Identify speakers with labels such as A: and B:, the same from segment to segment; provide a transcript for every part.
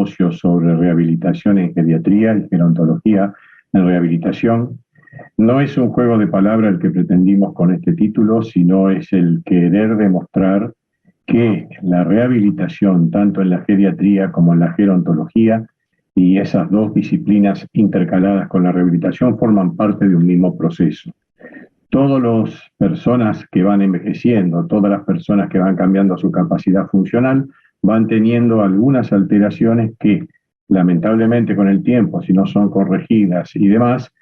A: simposio sobre rehabilitación en geriatría y gerontología en rehabilitación. No es un juego de palabras el que pretendimos con este título, sino es el querer demostrar que la rehabilitación, tanto en la geriatría como en la gerontología, y esas dos disciplinas intercaladas con la rehabilitación, forman parte de un mismo proceso. Todas las personas que van envejeciendo, todas las personas que van cambiando su capacidad funcional, van teniendo algunas alteraciones que, lamentablemente con el tiempo, si no son corregidas y demás,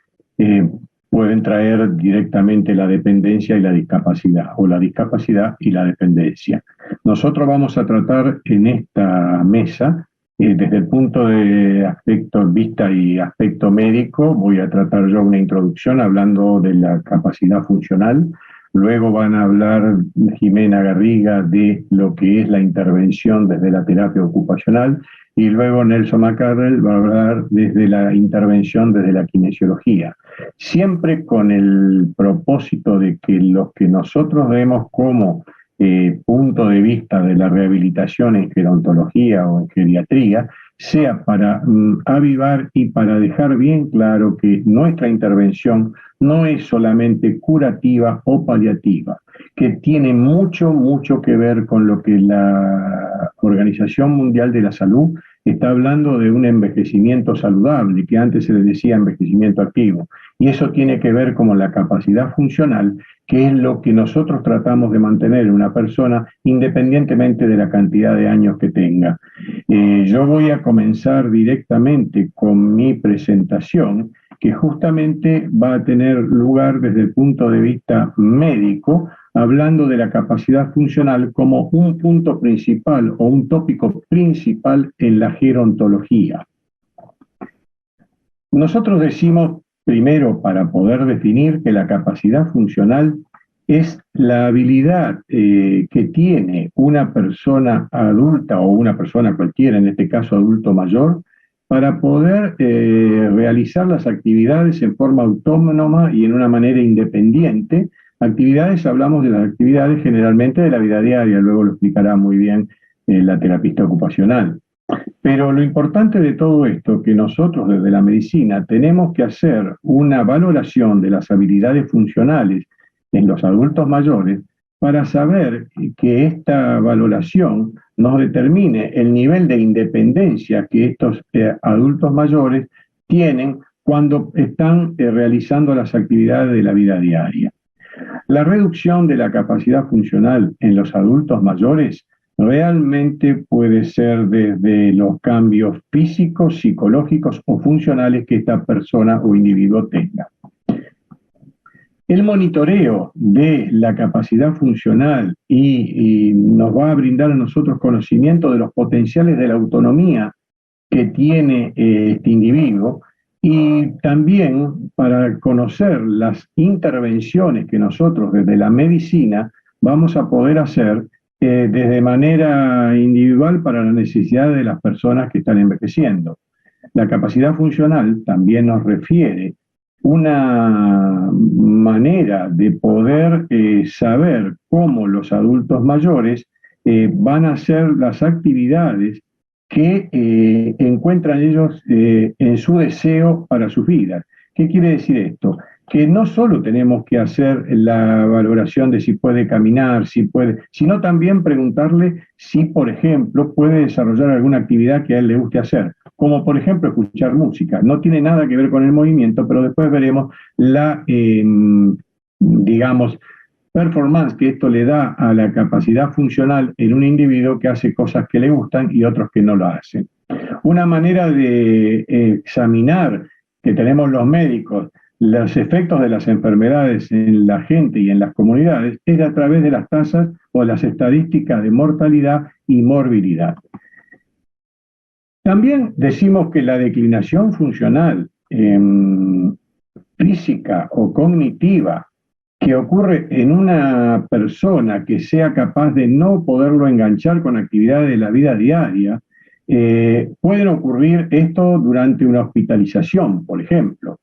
A: pueden traer directamente la dependencia y la discapacidad, o la discapacidad y la dependencia. Nosotros vamos a tratar en esta mesa, desde el punto de vista y aspecto médico, voy a tratar yo una introducción hablando de la capacidad funcional. Luego van a hablar Jimena Garriga de lo que es la intervención desde la terapia ocupacional, y luego Nelson McCarrell va a hablar desde la intervención desde la kinesiología. Siempre con el propósito de que lo que nosotros vemos como punto de vista de la rehabilitación en gerontología o en geriatría sea para avivar y para dejar bien claro que nuestra intervención no es solamente curativa o paliativa, que tiene mucho, mucho que ver con lo que la Organización Mundial de la Salud está hablando de un envejecimiento saludable, que antes se le decía envejecimiento activo, y eso tiene que ver con la capacidad funcional, que es lo que nosotros tratamos de mantener en una persona independientemente de la cantidad de años que tenga. Yo voy a comenzar directamente con mi presentación, que justamente va a tener lugar desde el punto de vista médico, hablando de la capacidad funcional como un punto principal o un tópico principal en la gerontología. Nosotros decimos, primero, para poder definir, que la capacidad funcional es la habilidad que tiene una persona adulta o una persona cualquiera, en este caso adulto mayor, para poder realizar las actividades en forma autónoma y en una manera independiente. Actividades, hablamos de las actividades generalmente de la vida diaria, luego lo explicará muy bien la terapista ocupacional. Pero lo importante de todo esto, que nosotros desde la medicina tenemos que hacer una valoración de las habilidades funcionales en los adultos mayores para saber que esta valoración nos determine el nivel de independencia que estos adultos mayores tienen cuando están realizando las actividades de la vida diaria. La reducción de la capacidad funcional en los adultos mayores realmente puede ser desde los cambios físicos, psicológicos o funcionales que esta persona o individuo tenga. El monitoreo de la capacidad funcional y nos va a brindar a nosotros conocimiento de los potenciales de la autonomía que tiene este individuo, y también para conocer las intervenciones que nosotros desde la medicina vamos a poder hacer desde manera individual para la necesidad de las personas que están envejeciendo. La capacidad funcional también nos refiere una manera de poder saber cómo los adultos mayores van a hacer las actividades que encuentran ellos en su deseo para sus vidas. ¿Qué quiere decir esto? Que no solo tenemos que hacer la valoración de si puede caminar, sino también preguntarle si, por ejemplo, puede desarrollar alguna actividad que a él le guste hacer, como por ejemplo escuchar música. No tiene nada que ver con el movimiento, pero después veremos la, digamos, performance que esto le da a la capacidad funcional en un individuo que hace cosas que le gustan y otros que no lo hacen. Una manera de examinar que tenemos los médicos los efectos de las enfermedades en la gente y en las comunidades es a través de las tasas o las estadísticas de mortalidad y morbilidad. También decimos que la declinación funcional física o cognitiva que ocurre en una persona que sea capaz de no poderlo enganchar con actividades de la vida diaria, pueden ocurrir esto durante una hospitalización, por ejemplo.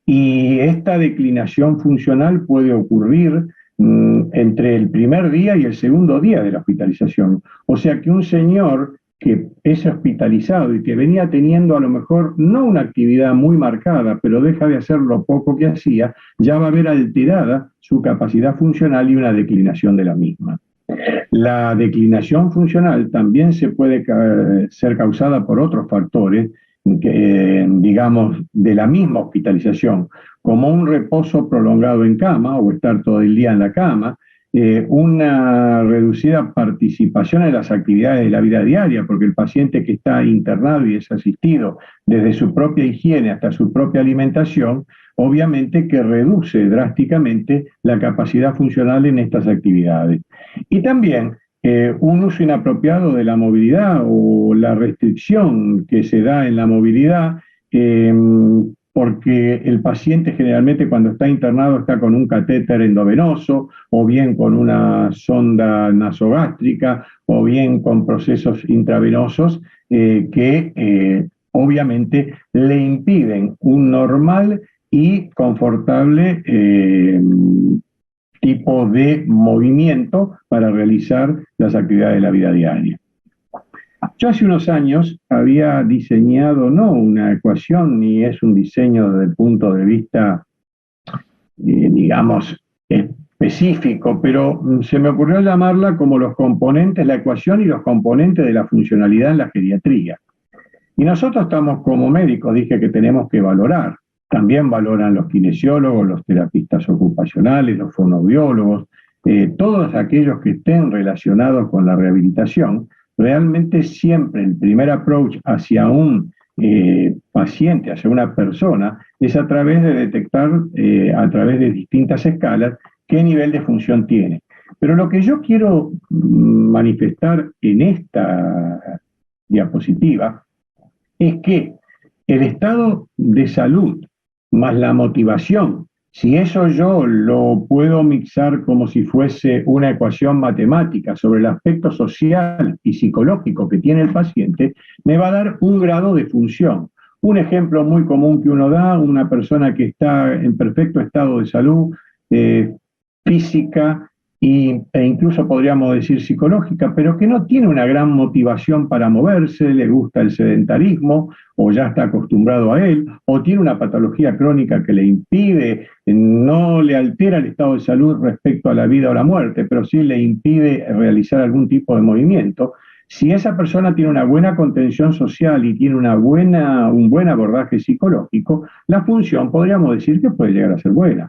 A: Y esta declinación funcional puede ocurrir entre el primer día y el segundo día de la hospitalización. O sea que un señor que es hospitalizado y que venía teniendo a lo mejor no una actividad muy marcada, pero deja de hacer lo poco que hacía, ya va a ver alterada su capacidad funcional y una declinación de la misma. La declinación funcional también se puede ser causada por otros factores, digamos, de la misma hospitalización, como un reposo prolongado en cama o estar todo el día en la cama, una reducida participación en las actividades de la vida diaria, porque el paciente que está internado y es asistido desde su propia higiene hasta su propia alimentación, obviamente que reduce drásticamente la capacidad funcional en estas actividades. Y también un uso inapropiado de la movilidad o la restricción que se da en la movilidad, porque el paciente generalmente cuando está internado está con un catéter endovenoso o bien con una sonda nasogástrica o bien con procesos intravenosos que obviamente le impiden un normal y confortable tipo de movimiento para realizar las actividades de la vida diaria. Yo hace unos años había diseñado no una ecuación ni es un diseño desde el punto de vista, digamos, específico, pero se me ocurrió llamarla como los componentes, la ecuación y los componentes de la funcionalidad en la geriatría. Y nosotros estamos como médicos, dije que tenemos que valorar. También valoran los kinesiólogos, los terapistas ocupacionales, los fonoaudiólogos, todos aquellos que estén relacionados con la rehabilitación. Realmente siempre el primer approach hacia un paciente, hacia una persona, es a través de detectar, a través de distintas escalas, qué nivel de función tiene. Pero lo que yo quiero manifestar en esta diapositiva es que el estado de salud más la motivación, si eso yo lo puedo mixar como si fuese una ecuación matemática sobre el aspecto social y psicológico que tiene el paciente, me va a dar un grado de función. Un ejemplo muy común que uno da, una persona que está en perfecto estado de salud física e incluso podríamos decir psicológica, pero que no tiene una gran motivación para moverse, le gusta el sedentarismo o ya está acostumbrado a él, o tiene una patología crónica que le impide, no le altera el estado de salud respecto a la vida o la muerte, pero sí le impide realizar algún tipo de movimiento. Si esa persona tiene una buena contención social y tiene un buen abordaje psicológico, la función podríamos decir que puede llegar a ser buena.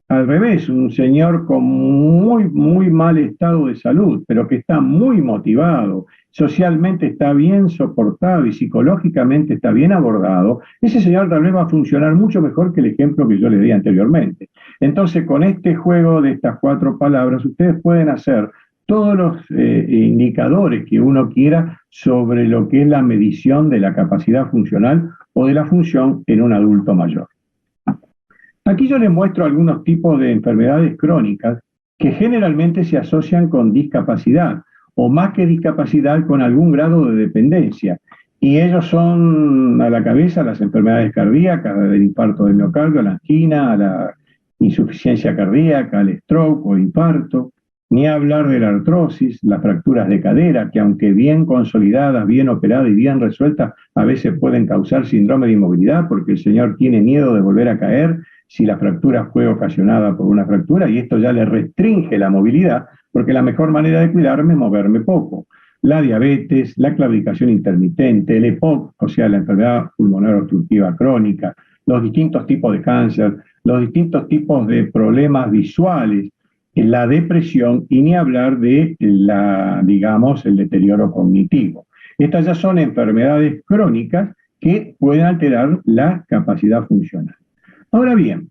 A: Al revés, un señor con muy mal estado de salud, pero que está muy motivado, socialmente está bien soportado y psicológicamente está bien abordado, ese señor tal vez va a funcionar mucho mejor que el ejemplo que yo le di anteriormente. Entonces, con este juego de estas 4 palabras, ustedes pueden hacer todos los indicadores que uno quiera sobre lo que es la medición de la capacidad funcional o de la función en un adulto mayor. Aquí yo les muestro algunos tipos de enfermedades crónicas que generalmente se asocian con discapacidad, o más que discapacidad, con algún grado de dependencia. Y ellos son a la cabeza las enfermedades cardíacas, del infarto del miocardio, a la angina, a la insuficiencia cardíaca, al stroke o infarto. Ni hablar de la artrosis, las fracturas de cadera, que aunque bien consolidadas, bien operadas y bien resueltas, a veces pueden causar síndrome de inmovilidad porque el señor tiene miedo de volver a caer si la fractura fue ocasionada por una fractura, y esto ya le restringe la movilidad, porque la mejor manera de cuidarme es moverme poco. La diabetes, la claudicación intermitente, el EPOC, o sea, la enfermedad pulmonar obstructiva crónica, los distintos tipos de cáncer, los distintos tipos de problemas visuales, la depresión y ni hablar de el deterioro cognitivo. Estas ya son enfermedades crónicas que pueden alterar la capacidad funcional. Ahora bien,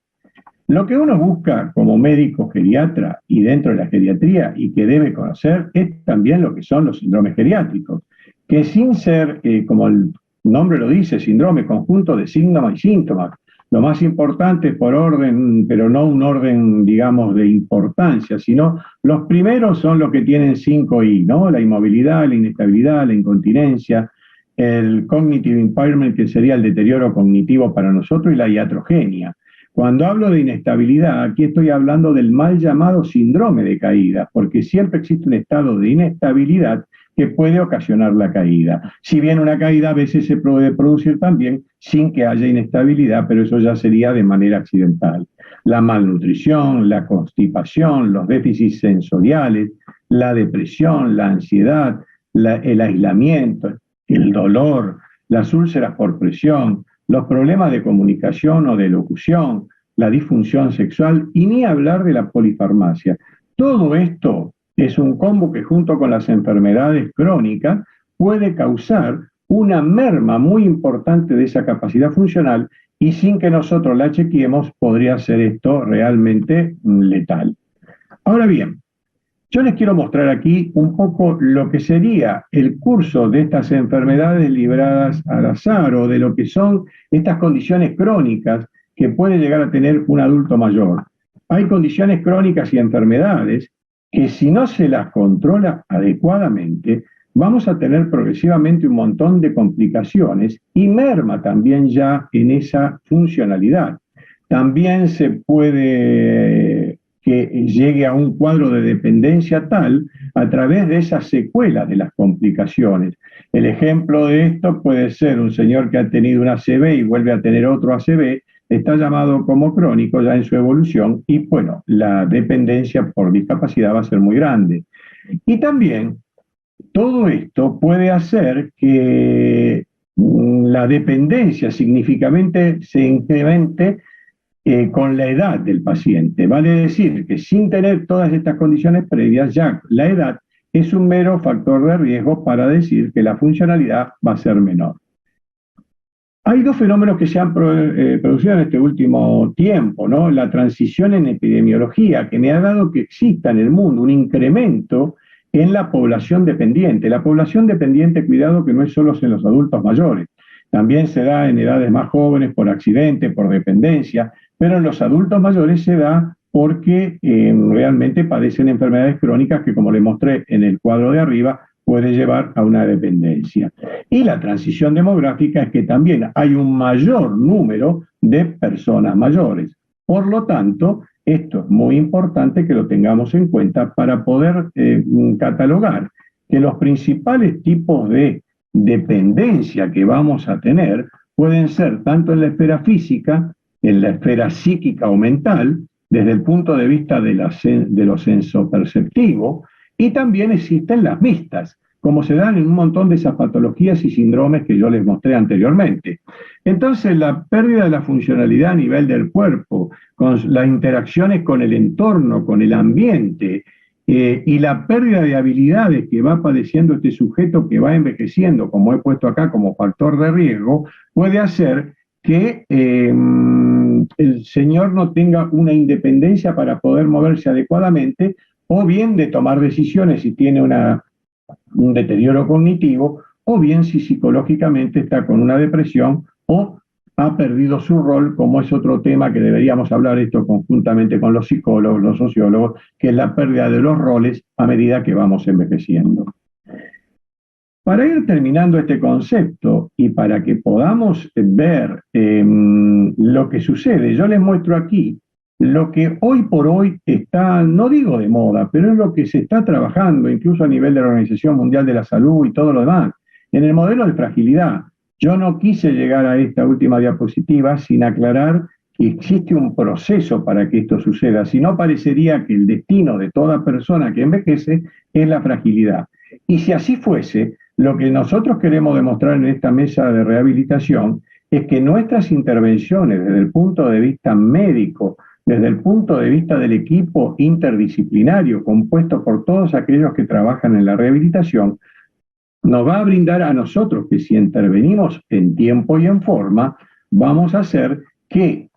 A: lo que uno busca como médico geriatra y dentro de la geriatría y que debe conocer es también lo que son los síndromes geriátricos, que sin ser, como el nombre lo dice, síndrome, conjunto de síntomas y síntomas, lo más importante por orden, pero no un orden, digamos, de importancia, sino los primeros son los que tienen 5 I, ¿no? La inmovilidad, la inestabilidad, la incontinencia, el cognitive impairment, que sería el deterioro cognitivo para nosotros, y la iatrogenia. Cuando hablo de inestabilidad, aquí estoy hablando del mal llamado síndrome de caída, porque siempre existe un estado de inestabilidad que puede ocasionar la caída. Si bien una caída a veces se puede producir también sin que haya inestabilidad, pero eso ya sería de manera accidental. La malnutrición, la constipación, los déficits sensoriales, la depresión, la ansiedad, el aislamiento, el dolor, las úlceras por presión, los problemas de comunicación o de locución, la disfunción sexual y ni hablar de la polifarmacia. Todo esto es un combo que junto con las enfermedades crónicas puede causar una merma muy importante de esa capacidad funcional y sin que nosotros la chequeemos podría ser esto realmente letal. Ahora bien, yo les quiero mostrar aquí un poco lo que sería el curso de estas enfermedades libradas al azar o de lo que son estas condiciones crónicas que puede llegar a tener un adulto mayor. Hay condiciones crónicas y enfermedades que si no se las controla adecuadamente, vamos a tener progresivamente un montón de complicaciones y merma también ya en esa funcionalidad. También se puede que llegue a un cuadro de dependencia tal a través de esas secuelas de las complicaciones. El ejemplo de esto puede ser un señor que ha tenido un ACV y vuelve a tener otro ACV, está llamado como crónico ya en su evolución y bueno, la dependencia por discapacidad va a ser muy grande. Y también todo esto puede hacer que la dependencia significativamente se incremente con la edad del paciente. Vale decir que sin tener todas estas condiciones previas, ya la edad es un mero factor de riesgo para decir que la funcionalidad va a ser menor. Hay dos fenómenos que se han producido en este último tiempo, ¿no? La transición en epidemiología, que me ha dado que exista en el mundo un incremento en la población dependiente. La población dependiente, cuidado que no es solo en los adultos mayores, también se da en edades más jóvenes por accidente, por dependencia, pero en los adultos mayores se da porque realmente padecen enfermedades crónicas que, como les mostré en el cuadro de arriba, puede llevar a una dependencia. Y la transición demográfica es que también hay un mayor número de personas mayores. Por lo tanto, esto es muy importante que lo tengamos en cuenta para poder catalogar que los principales tipos de dependencia que vamos a tener pueden ser tanto en la esfera física, en la esfera psíquica o mental, desde el punto de vista de lo sensoperceptivo, y también existen las mixtas, como se dan en un montón de esas patologías y síndromes que yo les mostré anteriormente. Entonces, la pérdida de la funcionalidad a nivel del cuerpo, con las interacciones con el entorno, con el ambiente, y la pérdida de habilidades que va padeciendo este sujeto que va envejeciendo, como he puesto acá como factor de riesgo, puede hacer que el señor no tenga una independencia para poder moverse adecuadamente, o bien de tomar decisiones si tiene un deterioro cognitivo, o bien si psicológicamente está con una depresión o ha perdido su rol, como es otro tema que deberíamos hablar esto conjuntamente con los psicólogos, los sociólogos, que es la pérdida de los roles a medida que vamos envejeciendo. Para ir terminando este concepto y para que podamos ver lo que sucede, yo les muestro aquí lo que hoy por hoy está, no digo de moda, pero es lo que se está trabajando incluso a nivel de la Organización Mundial de la Salud y todo lo demás, en el modelo de fragilidad. Yo no quise llegar a esta última diapositiva sin aclarar que existe un proceso para que esto suceda, si no parecería que el destino de toda persona que envejece es la fragilidad. Y si así fuese, lo que nosotros queremos demostrar en esta mesa de rehabilitación es que nuestras intervenciones desde el punto de vista médico, desde el punto de vista del equipo interdisciplinario compuesto por todos aquellos que trabajan en la rehabilitación, nos va a brindar a nosotros que si intervenimos en tiempo y en forma, vamos a hacer que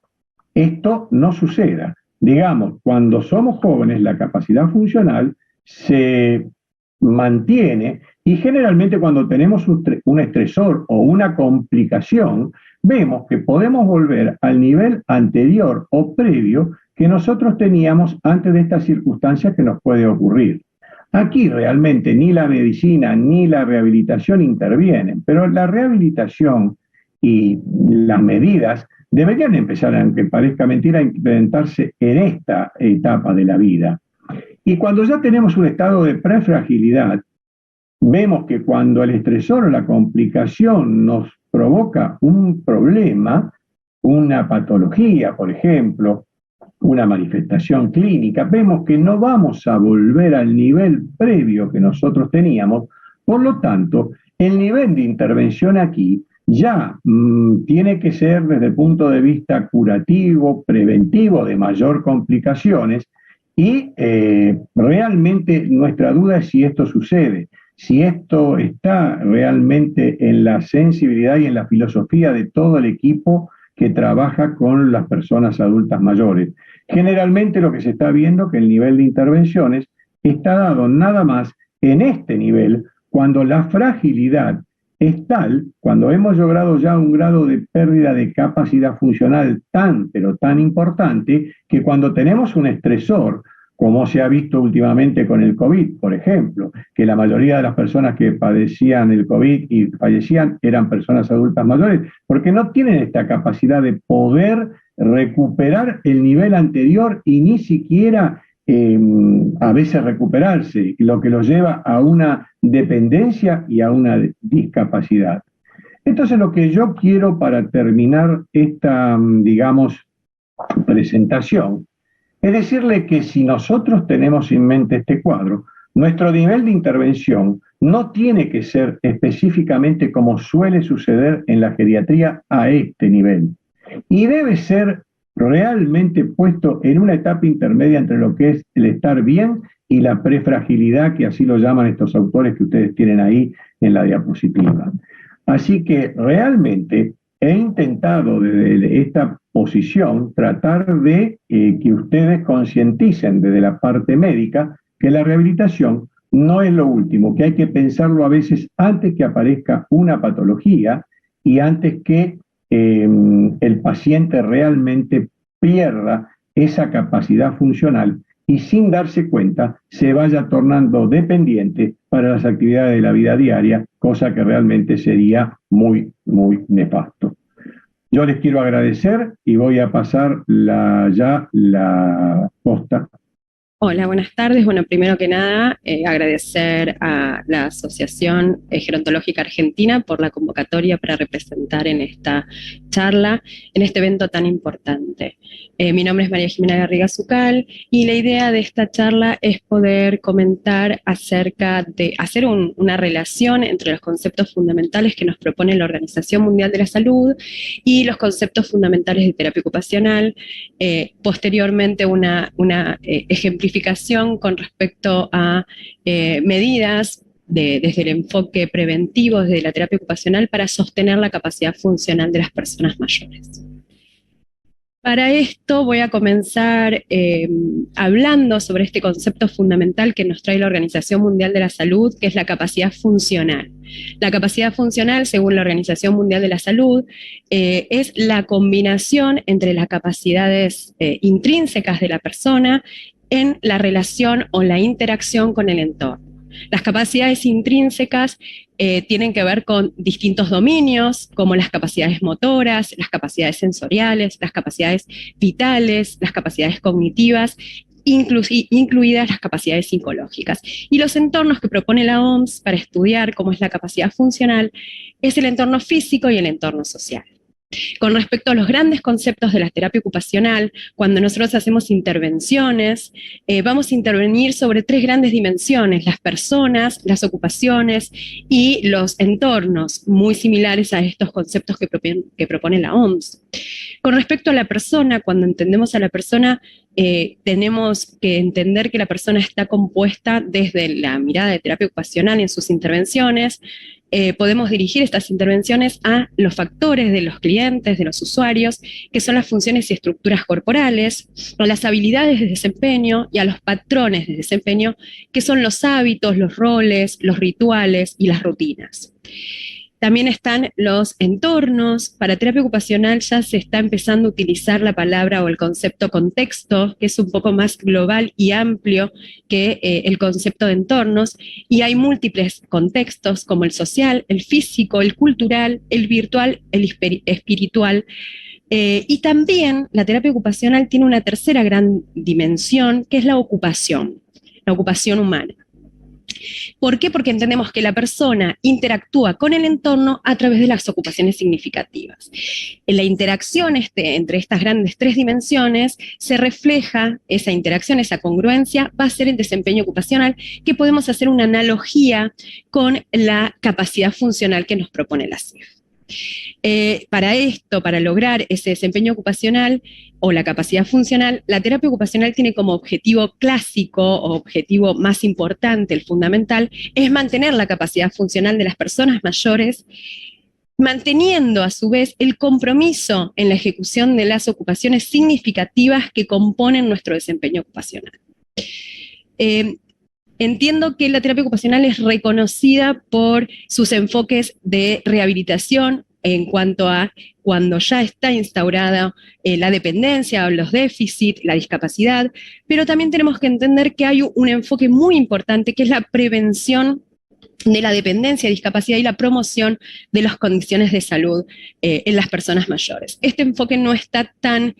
A: esto no suceda. Digamos, cuando somos jóvenes, la capacidad funcional se mantiene y generalmente cuando tenemos un estresor o una complicación, vemos que podemos volver al nivel anterior o previo que nosotros teníamos antes de estas circunstancias que nos puede ocurrir. Aquí realmente ni la medicina ni la rehabilitación intervienen, pero la rehabilitación y las medidas deberían empezar, aunque parezca mentira, a implementarse en esta etapa de la vida. Y cuando ya tenemos un estado de prefragilidad, vemos que cuando el estresor o la complicación nos provoca un problema, una patología, por ejemplo, una manifestación clínica, vemos que no vamos a volver al nivel previo que nosotros teníamos. Por lo tanto, el nivel de intervención aquí ya tiene que ser desde el punto de vista curativo, preventivo, de mayor complicaciones, y realmente nuestra duda es si esto sucede, si esto está realmente en la sensibilidad y en la filosofía de todo el equipo que trabaja con las personas adultas mayores. Generalmente lo que se está viendo es que el nivel de intervenciones está dado nada más en este nivel cuando la fragilidad es tal, cuando hemos logrado ya un grado de pérdida de capacidad funcional tan, pero tan importante, que cuando tenemos un estresor, como se ha visto últimamente con el COVID, por ejemplo, que la mayoría de las personas que padecían el COVID y fallecían eran personas adultas mayores, porque no tienen esta capacidad de poder recuperar el nivel anterior y ni siquiera a veces recuperarse, lo que los lleva a una dependencia y a una discapacidad. Entonces lo que yo quiero para terminar esta, digamos, presentación, es decirle que si nosotros tenemos en mente este cuadro, nuestro nivel de intervención no tiene que ser específicamente como suele suceder en la geriatría a este nivel, y debe ser realmente puesto en una etapa intermedia entre lo que es el estar bien y la prefragilidad, que así lo llaman estos autores que ustedes tienen ahí en la diapositiva. Así que realmente he intentado desde esta posición tratar de que ustedes concienticen desde la parte médica que la rehabilitación no es lo último, que hay que pensarlo a veces antes que aparezca una patología y antes que el paciente realmente pierda esa capacidad funcional y sin darse cuenta se vaya tornando dependiente para las actividades de la vida diaria, cosa que realmente sería muy, muy nefasto. Yo les quiero agradecer y voy a pasar ya la posta.
B: Hola, buenas tardes. Bueno, primero que nada, agradecer a la Asociación Gerontológica Argentina por la convocatoria para representar en esta charla, en este evento tan importante. Mi nombre es María Jimena Garriga Zucal y la idea de esta charla es poder comentar acerca de hacer una relación entre los conceptos fundamentales que nos propone la Organización Mundial de la Salud y los conceptos fundamentales de terapia ocupacional, posteriormente una ejemplificación con respecto a medidas desde el enfoque preventivo, desde la terapia ocupacional, para sostener la capacidad funcional de las personas mayores. Para esto voy a comenzar hablando sobre este concepto fundamental que nos trae la Organización Mundial de la Salud, que es la capacidad funcional. La capacidad funcional, según la Organización Mundial de la Salud, es la combinación entre las capacidades intrínsecas de la persona en la relación o la interacción con el entorno. Las capacidades intrínsecas tienen que ver con distintos dominios, como las capacidades motoras, las capacidades sensoriales, las capacidades vitales, las capacidades cognitivas, incluidas las capacidades psicológicas. Y los entornos que propone la OMS para estudiar cómo es la capacidad funcional es el entorno físico y el entorno social. Con respecto a los grandes conceptos de la terapia ocupacional, cuando nosotros hacemos intervenciones, vamos a intervenir sobre tres grandes dimensiones: las personas, las ocupaciones y los entornos, muy similares a estos conceptos que propone la OMS. Con respecto a la persona, cuando entendemos a la persona, tenemos que entender que la persona está compuesta desde la mirada de terapia ocupacional en sus intervenciones. Podemos dirigir estas intervenciones a los factores de los clientes, de los usuarios, que son las funciones y estructuras corporales, a las habilidades de desempeño y a los patrones de desempeño, que son los hábitos, los roles, los rituales y las rutinas. También están los entornos. Para terapia ocupacional ya se está empezando a utilizar la palabra o el concepto contexto, que es un poco más global y amplio que el concepto de entornos, y hay múltiples contextos como el social, el físico, el cultural, el virtual, el espiritual. Y también la terapia ocupacional tiene una tercera gran dimensión, que es la ocupación humana. ¿Por qué? Porque entendemos que la persona interactúa con el entorno a través de las ocupaciones significativas. En la interacción entre estas grandes tres dimensiones se refleja esa interacción, esa congruencia, va a ser el desempeño ocupacional, que podemos hacer una analogía con la capacidad funcional que nos propone la CIF. Para esto, para lograr ese desempeño ocupacional o la capacidad funcional, la terapia ocupacional tiene como objetivo clásico o objetivo más importante, el fundamental, es mantener la capacidad funcional de las personas mayores, manteniendo a su vez el compromiso en la ejecución de las ocupaciones significativas que componen nuestro desempeño ocupacional. Entiendo que la terapia ocupacional es reconocida por sus enfoques de rehabilitación en cuanto a cuando ya está instaurada la dependencia o los déficits, la discapacidad, pero también tenemos que entender que hay un enfoque muy importante que es la prevención de la dependencia, discapacidad y la promoción de las condiciones de salud en las personas mayores. Este enfoque no es tan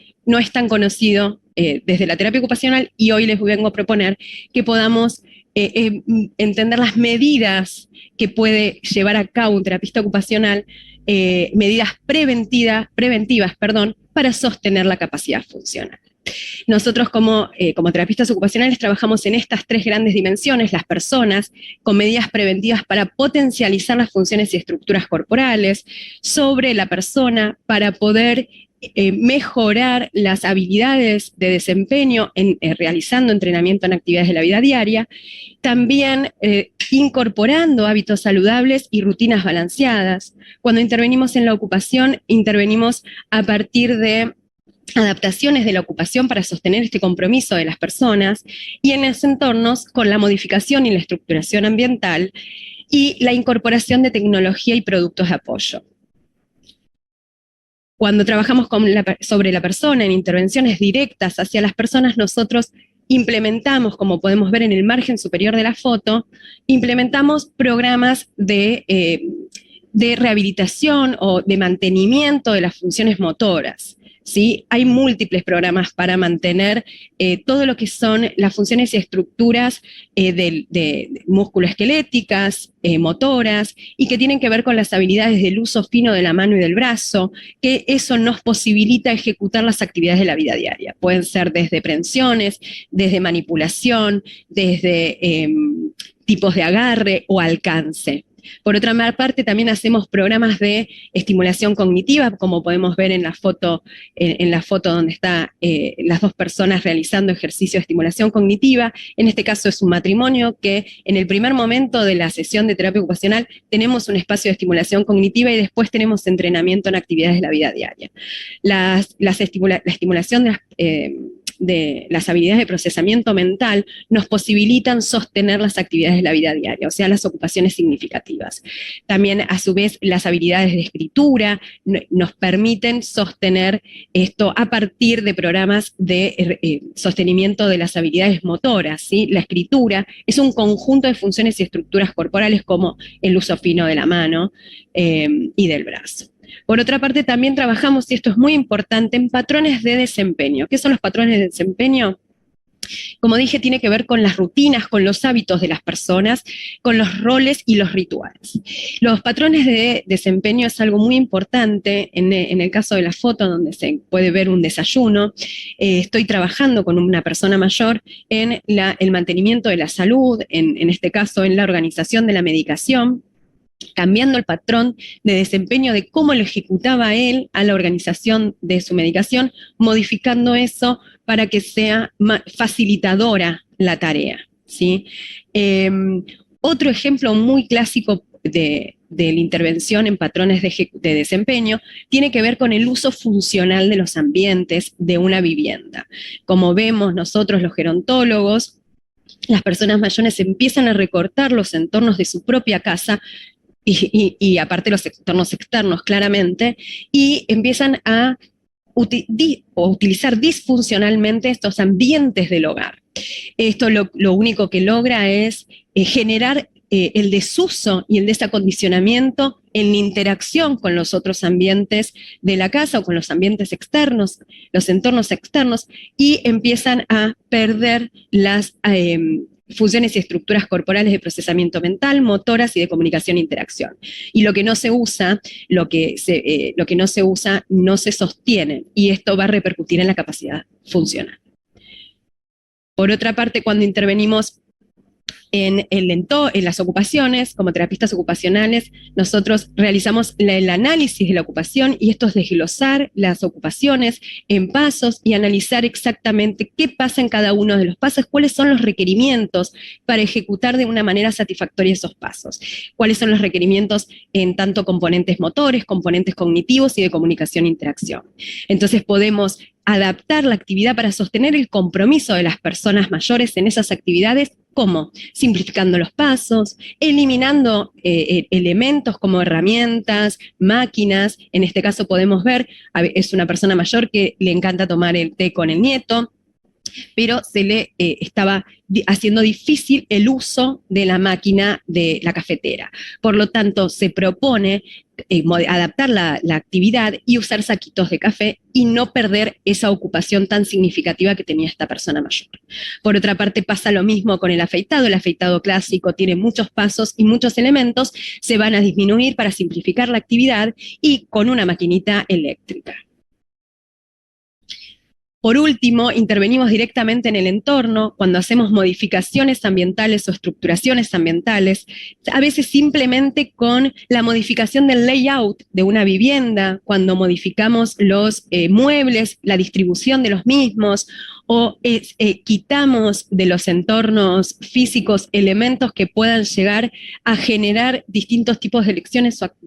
B: conocido desde la terapia ocupacional y hoy les vengo a proponer que podamos entender las medidas que puede llevar a cabo un terapista ocupacional, medidas preventivas, para sostener la capacidad funcional. Nosotros como terapistas ocupacionales trabajamos en estas tres grandes dimensiones, las personas, con medidas preventivas para potencializar las funciones y estructuras corporales, sobre la persona para poder mejorar las habilidades de desempeño realizando entrenamiento en actividades de la vida diaria, también incorporando hábitos saludables y rutinas balanceadas. Cuando intervenimos en la ocupación, intervenimos a partir de adaptaciones de la ocupación para sostener este compromiso de las personas y en los entornos con la modificación y la estructuración ambiental y la incorporación de tecnología y productos de apoyo. Cuando trabajamos sobre la persona en intervenciones directas hacia las personas, nosotros implementamos, como podemos ver en el margen superior de la foto, implementamos programas de rehabilitación o de mantenimiento de las funciones motoras. ¿Sí? Hay múltiples programas para mantener todo lo que son las funciones y estructuras de musculoesqueléticas, motoras, y que tienen que ver con las habilidades del uso fino de la mano y del brazo, que eso nos posibilita ejecutar las actividades de la vida diaria. Pueden ser desde prensiones, desde manipulación, desde tipos de agarre o alcance. Por otra parte, también hacemos programas de estimulación cognitiva, como podemos ver en la foto donde están las dos personas realizando ejercicio de estimulación cognitiva. En este caso es un matrimonio que en el primer momento de la sesión de terapia ocupacional tenemos un espacio de estimulación cognitiva y después tenemos entrenamiento en actividades de la vida diaria. La estimulación de las habilidades de procesamiento mental nos posibilitan sostener las actividades de la vida diaria, o sea, las ocupaciones significativas. También, a su vez, las habilidades de escritura nos permiten sostener esto a partir de programas de sostenimiento de las habilidades motoras, ¿sí? La escritura es un conjunto de funciones y estructuras corporales como el uso fino de la mano y del brazo. Por otra parte, también trabajamos, y esto es muy importante, en patrones de desempeño. ¿Qué son los patrones de desempeño? Como dije, tiene que ver con las rutinas, con los hábitos de las personas, con los roles y los rituales. Los patrones de desempeño es algo muy importante. En el caso de la foto, donde se puede ver un desayuno, estoy trabajando con una persona mayor en el mantenimiento de la salud, en este caso en la organización de la medicación, cambiando el patrón de desempeño de cómo lo ejecutaba él a la organización de su medicación, modificando eso para que sea facilitadora la tarea, ¿sí? Otro ejemplo muy clásico de la intervención en patrones de desempeño tiene que ver con el uso funcional de los ambientes de una vivienda. Como vemos nosotros los gerontólogos, las personas mayores empiezan a recortar los entornos de su propia casa y aparte los entornos externos claramente, y empiezan a utilizar disfuncionalmente estos ambientes del hogar. Esto lo único que logra es generar el desuso y el desacondicionamiento en interacción con los otros ambientes de la casa o con los ambientes externos, los entornos externos, y empiezan a perder funciones y estructuras corporales de procesamiento mental, motoras y de comunicación e interacción. Y lo que no se usa, no se sostiene, y esto va a repercutir en la capacidad funcional. Por otra parte, cuando intervenimos en las ocupaciones, como terapistas ocupacionales, nosotros realizamos el análisis de la ocupación, y esto es desglosar las ocupaciones en pasos y analizar exactamente qué pasa en cada uno de los pasos, cuáles son los requerimientos para ejecutar de una manera satisfactoria esos pasos, cuáles son los requerimientos en tanto componentes motores, componentes cognitivos y de comunicación e interacción. Entonces podemos adaptar la actividad para sostener el compromiso de las personas mayores en esas actividades. ¿Cómo? Simplificando los pasos, eliminando elementos como herramientas, máquinas. En este caso podemos ver, es una persona mayor que le encanta tomar el té con el nieto, pero se le estaba haciendo difícil el uso de la máquina de la cafetera. Por lo tanto, se propone adaptar la actividad y usar saquitos de café y no perder esa ocupación tan significativa que tenía esta persona mayor. Por otra parte, pasa lo mismo con el afeitado clásico tiene muchos pasos y muchos elementos, se van a disminuir para simplificar la actividad y con una maquinita eléctrica. Por último, intervenimos directamente en el entorno cuando hacemos modificaciones ambientales o estructuraciones ambientales, a veces simplemente con la modificación del layout de una vivienda, cuando modificamos los muebles, la distribución de los mismos, o quitamos de los entornos físicos elementos que puedan llegar a generar distintos tipos de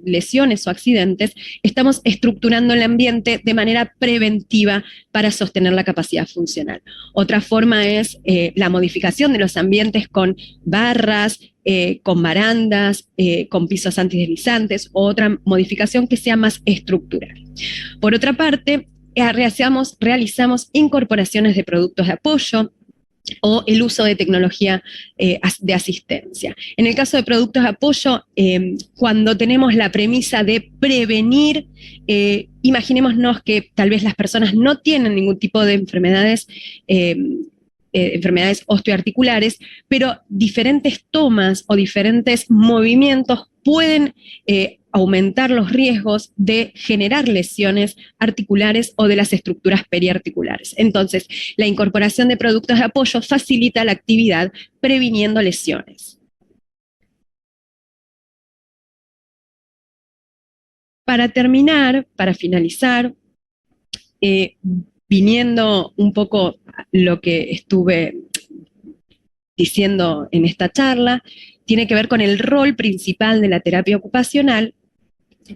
B: lesiones o accidentes. Estamos estructurando el ambiente de manera preventiva para sostener la capacidad funcional. Otra forma es la modificación de los ambientes con barras, con barandas, con pisos antideslizantes, o otra modificación que sea más estructural. Por otra parte, realizamos incorporaciones de productos de apoyo o el uso de tecnología de asistencia. En el caso de productos de apoyo, cuando tenemos la premisa de prevenir, imaginémonos que tal vez las personas no tienen ningún tipo de enfermedades osteoarticulares, pero diferentes tomas o diferentes movimientos pueden aumentar los riesgos de generar lesiones articulares o de las estructuras periarticulares. Entonces, la incorporación de productos de apoyo facilita la actividad previniendo lesiones. Para terminar, para finalizar, viniendo un poco lo que estuve diciendo en esta charla, tiene que ver con el rol principal de la terapia ocupacional,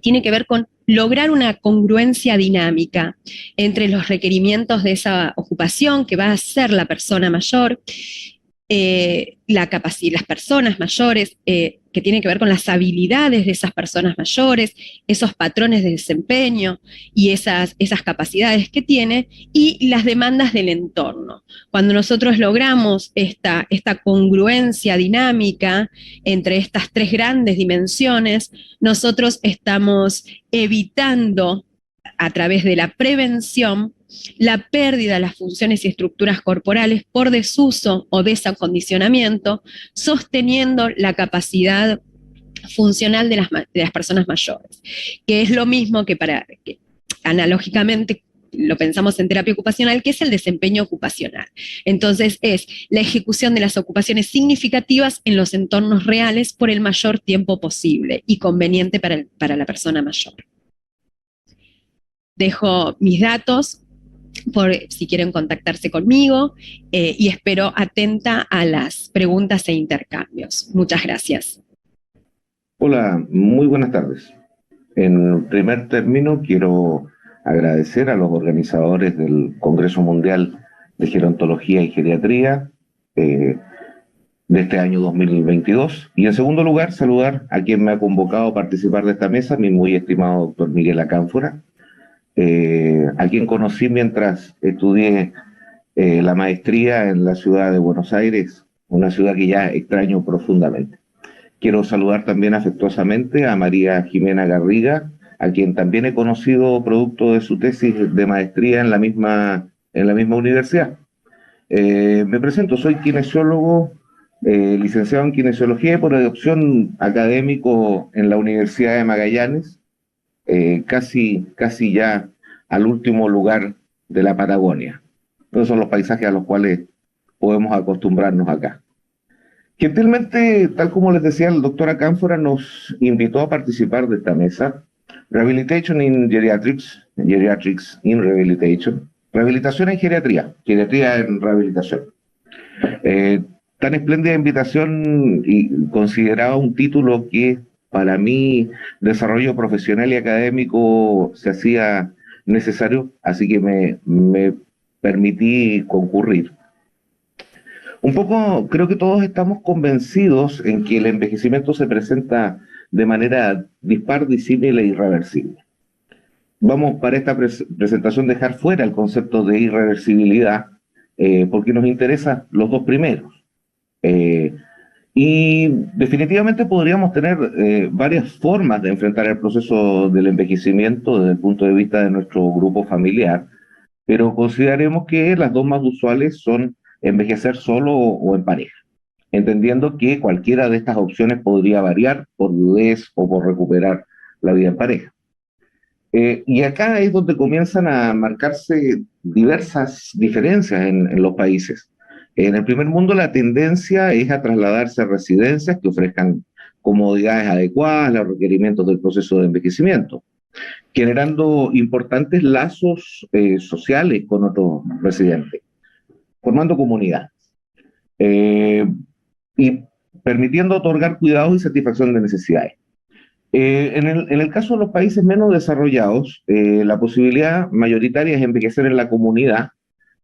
B: tiene que ver con lograr una congruencia dinámica entre los requerimientos de esa ocupación que va a hacer la persona mayor, las personas mayores, que tienen que ver con las habilidades de esas personas mayores, esos patrones de desempeño y esas capacidades que tiene, y las demandas del entorno. Cuando nosotros logramos esta congruencia dinámica entre estas tres grandes dimensiones, nosotros estamos evitando, a través de la prevención, la pérdida de las funciones y estructuras corporales por desuso o desacondicionamiento, sosteniendo la capacidad funcional de las personas mayores, que es lo mismo que analógicamente lo pensamos en terapia ocupacional, que es el desempeño ocupacional. Entonces es la ejecución de las ocupaciones significativas en los entornos reales por el mayor tiempo posible y conveniente para la persona mayor. Dejo mis datos por si quieren contactarse conmigo, y espero atenta a las preguntas e intercambios. Muchas gracias.
C: Hola, muy buenas tardes. En primer término, quiero agradecer a los organizadores del Congreso Mundial de Gerontología y Geriatría de este año 2022. Y en segundo lugar, saludar a quien me ha convocado a participar de esta mesa, mi muy estimado doctor Miguel Acánfora, a quien conocí mientras estudié la maestría en la ciudad de Buenos Aires, una ciudad que ya extraño profundamente. Quiero saludar también afectuosamente a María Jimena Garriga, a quien también he conocido producto de su tesis de maestría en la misma universidad. Me presento, soy kinesiólogo, licenciado en Kinesiología y por adopción académico en la Universidad de Magallanes, casi ya al último lugar de la Patagonia. Esos son los paisajes a los cuales podemos acostumbrarnos acá. Gentilmente, tal como les decía, el doctor Acánfora nos invitó a participar de esta mesa, Rehabilitation in Geriatrics, Geriatrics in Rehabilitation, rehabilitación en geriatría, geriatría en rehabilitación. Tan espléndida invitación y consideraba un título que para mi desarrollo profesional y académico se hacía necesario, así que me permití concurrir. Un poco creo que todos estamos convencidos en que el envejecimiento se presenta de manera dispar, disímil e irreversible. Vamos para esta presentación dejar fuera el concepto de irreversibilidad, porque nos interesan los dos primeros. Y definitivamente podríamos tener varias formas de enfrentar el proceso del envejecimiento desde el punto de vista de nuestro grupo familiar, pero consideremos que las dos más usuales son envejecer solo o en pareja, entendiendo que cualquiera de estas opciones podría variar por viudez o por recuperar la vida en pareja. Y acá es donde comienzan a marcarse diversas diferencias en los países. En el primer mundo la tendencia es a trasladarse a residencias que ofrezcan comodidades adecuadas a los requerimientos del proceso de envejecimiento, generando importantes lazos sociales con otros residentes, formando comunidades y permitiendo otorgar cuidados y satisfacción de necesidades. En el caso de los países menos desarrollados, la posibilidad mayoritaria es envejecer en la comunidad,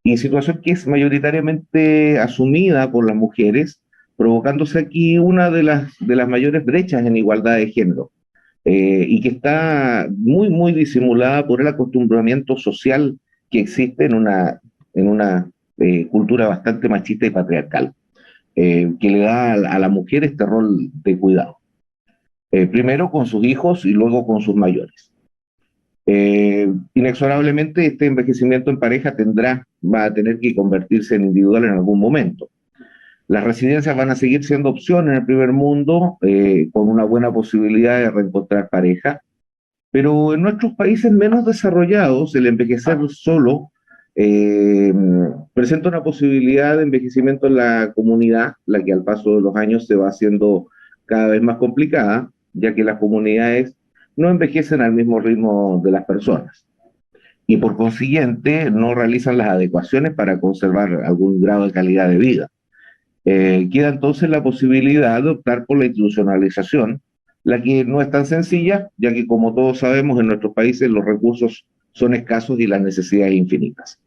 C: y situación que es mayoritariamente asumida por las mujeres, provocándose aquí una de las mayores brechas en igualdad de género, y que está muy disimulada por el acostumbramiento social que existe en una cultura bastante machista y patriarcal, que le da a la mujer este rol de cuidado. Primero con sus hijos y luego con sus mayores. Inexorablemente este envejecimiento en pareja va a tener que convertirse en individual en algún momento. Las residencias van a seguir siendo opción en el primer mundo, con una buena posibilidad de reencontrar pareja, pero en nuestros países menos desarrollados el envejecer solo presenta una posibilidad de envejecimiento en la comunidad, la que al paso de los años se va haciendo cada vez más complicada, ya que las comunidades no envejecen al mismo ritmo de las personas y por consiguiente no realizan las adecuaciones para conservar algún grado de calidad de vida. Queda entonces la posibilidad de optar por la institucionalización, la que no es tan sencilla, ya que como todos sabemos en nuestros países los recursos son escasos y las necesidades infinitas.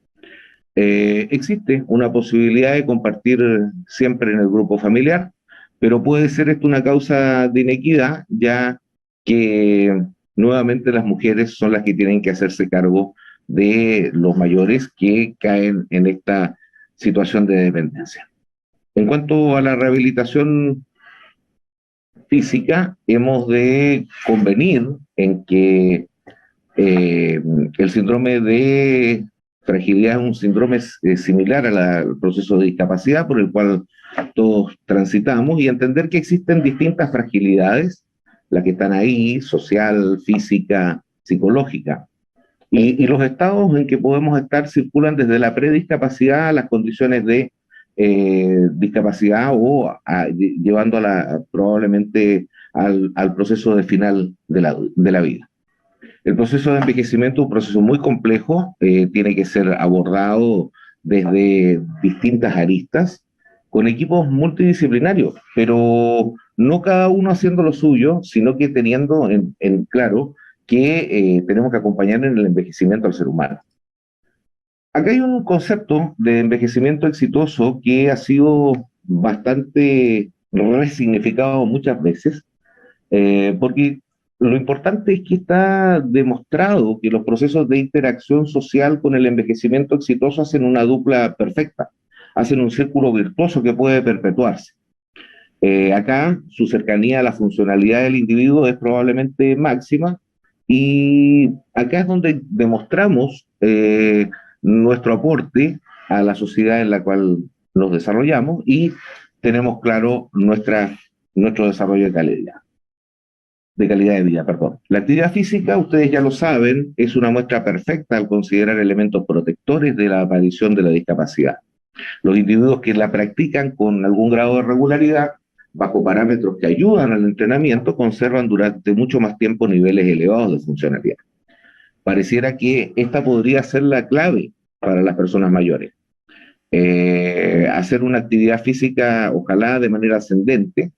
C: Existe una posibilidad de compartir siempre en el grupo familiar, pero puede ser esto una causa de inequidad, ya que nuevamente las mujeres son las que tienen que hacerse cargo de los mayores que caen en esta situación de dependencia. En cuanto a la rehabilitación física, hemos de convenir en que el síndrome de fragilidad es un síndrome similar al proceso de discapacidad por el cual todos transitamos, y entender que existen distintas fragilidades, las que están ahí, social, física, psicológica. Y los estados en que podemos estar circulan desde la prediscapacidad a las condiciones de discapacidad o llevando probablemente al proceso de final de la vida. El proceso de envejecimiento es un proceso muy complejo, tiene que ser abordado desde distintas aristas, con equipos multidisciplinarios, pero no cada uno haciendo lo suyo, sino que teniendo en claro que tenemos que acompañar en el envejecimiento al ser humano. Acá hay un concepto de envejecimiento exitoso que ha sido bastante resignificado muchas veces, porque lo importante es que está demostrado que los procesos de interacción social con el envejecimiento exitoso hacen una dupla perfecta, hacen un círculo virtuoso que puede perpetuarse. Acá su cercanía a la funcionalidad del individuo es probablemente máxima, y acá es donde demostramos nuestro aporte a la sociedad en la cual nos desarrollamos, y tenemos claro nuestro desarrollo de calidad de vida, perdón. La actividad física, ustedes ya lo saben, es una muestra perfecta al considerar elementos protectores de la aparición de la discapacidad. Los individuos que la practican con algún grado de regularidad, bajo parámetros que ayudan al entrenamiento, conservan durante mucho más tiempo niveles elevados de funcionalidad. Pareciera que esta podría ser la clave para las personas mayores. Hacer una actividad física, ojalá de manera ascendente,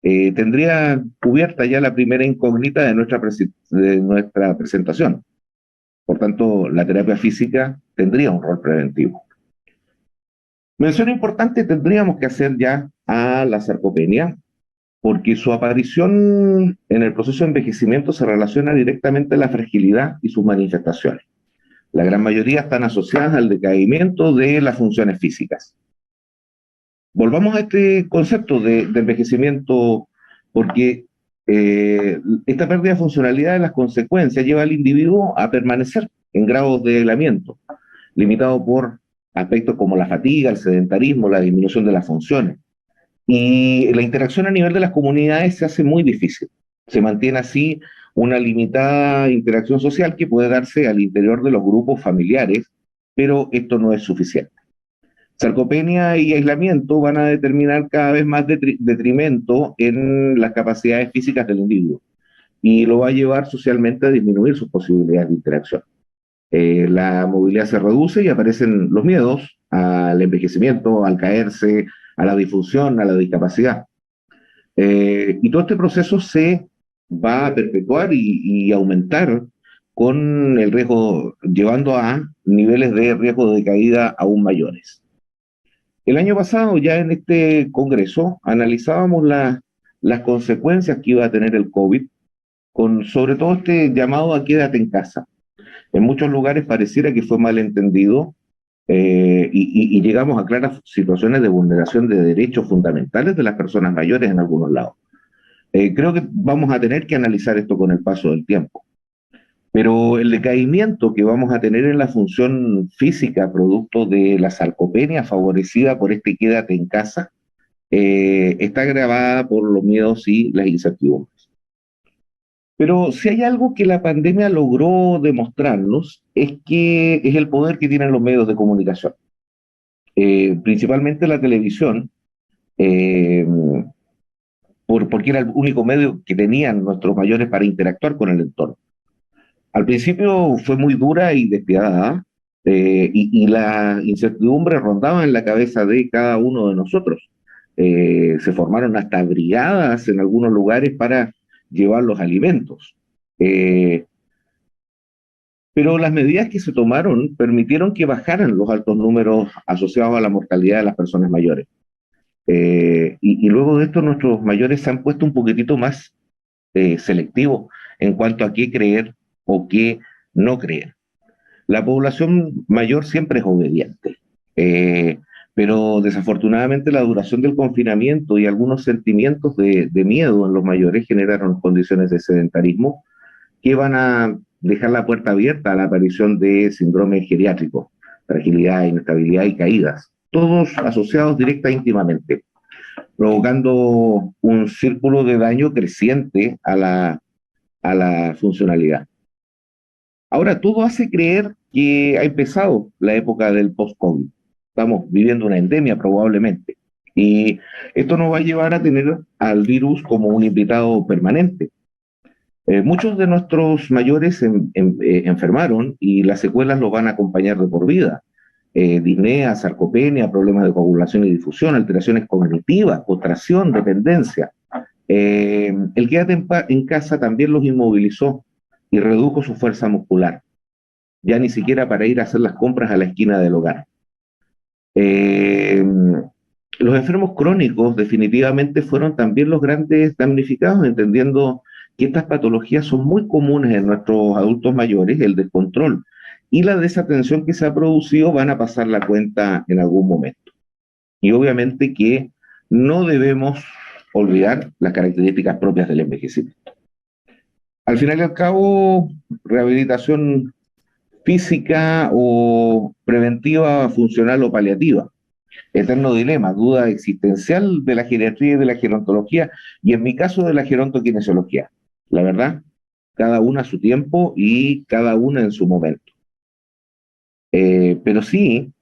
C: tendría cubierta ya la primera incógnita de nuestra presentación. Por tanto, la terapia física tendría un rol preventivo. Mención importante tendríamos que hacer ya a la sarcopenia, porque su aparición en el proceso de envejecimiento se relaciona directamente a la fragilidad y sus manifestaciones. La gran mayoría están asociadas al decaimiento de las funciones físicas. Volvamos a este concepto de envejecimiento, porque esta pérdida de funcionalidad de las consecuencias lleva al individuo a permanecer en grados de aislamiento, limitado por aspectos como la fatiga, el sedentarismo, la disminución de las funciones. Y la interacción a nivel de las comunidades se hace muy difícil. Se mantiene así una limitada interacción social que puede darse al interior de los grupos familiares, pero esto no es suficiente. Sarcopenia y aislamiento van a determinar cada vez más detrimento en las capacidades físicas del individuo y lo va a llevar socialmente a disminuir sus posibilidades de interacción. La movilidad se reduce y aparecen los miedos al envejecimiento, al caerse, a la disfunción, a la discapacidad. Y todo este proceso se va a perpetuar y aumentar con el riesgo, llevando a niveles de riesgo de caída aún mayores. El año pasado, ya en este congreso, analizábamos las consecuencias que iba a tener el COVID, con sobre todo este llamado a quédate en casa. En muchos lugares pareciera que fue malentendido y llegamos a claras situaciones de vulneración de derechos fundamentales de las personas mayores en algunos lados. Creo que vamos a tener que analizar esto con el paso del tiempo. Pero el decaimiento que vamos a tener en la función física, producto de la sarcopenia favorecida por este quédate en casa, está agravada por los miedos y las incertidumbres. Pero si hay algo que la pandemia logró demostrarnos, es que es el poder que tienen los medios de comunicación. Principalmente la televisión, porque era el único medio que tenían nuestros mayores para interactuar con el entorno. Al principio fue muy dura y despiadada, y la incertidumbre rondaba en la cabeza de cada uno de nosotros. Se formaron hasta brigadas en algunos lugares para llevar los alimentos. Pero las medidas que se tomaron permitieron que bajaran los altos números asociados a la mortalidad de las personas mayores. Y luego de esto nuestros mayores se han puesto un poquitito más selectivos en cuanto a qué creer o qué no creer. La población mayor siempre es obediente, pero desafortunadamente la duración del confinamiento y algunos sentimientos de miedo en los mayores generaron condiciones de sedentarismo que van a dejar la puerta abierta a la aparición de síndromes geriátricos, fragilidad, inestabilidad y caídas, todos asociados directa e íntimamente, provocando un círculo de daño creciente a la funcionalidad. Ahora, todo hace creer que ha empezado la época del post-COVID. Estamos viviendo una endemia probablemente. Y esto nos va a llevar a tener al virus como un invitado permanente. Muchos de nuestros mayores enfermaron y las secuelas los van a acompañar de por vida. Disnea, sarcopenia, problemas de coagulación y difusión, alteraciones cognitivas, postración, dependencia. El quédate en casa también los inmovilizó y redujo su fuerza muscular, ya ni siquiera para ir a hacer las compras a la esquina del hogar. Los enfermos crónicos definitivamente fueron también los grandes damnificados, entendiendo que estas patologías son muy comunes en nuestros adultos mayores, el descontrol y la desatención que se ha producido van a pasar la cuenta en algún momento. Y obviamente que no debemos olvidar las características propias del envejecimiento. Al final y al cabo, rehabilitación física o preventiva, funcional o paliativa. eterno dilema, duda existencial de la geriatría y de la gerontología, y en mi caso de la gerontokinesiología. La verdad, cada una a su tiempo y cada una en su momento. Pero sí,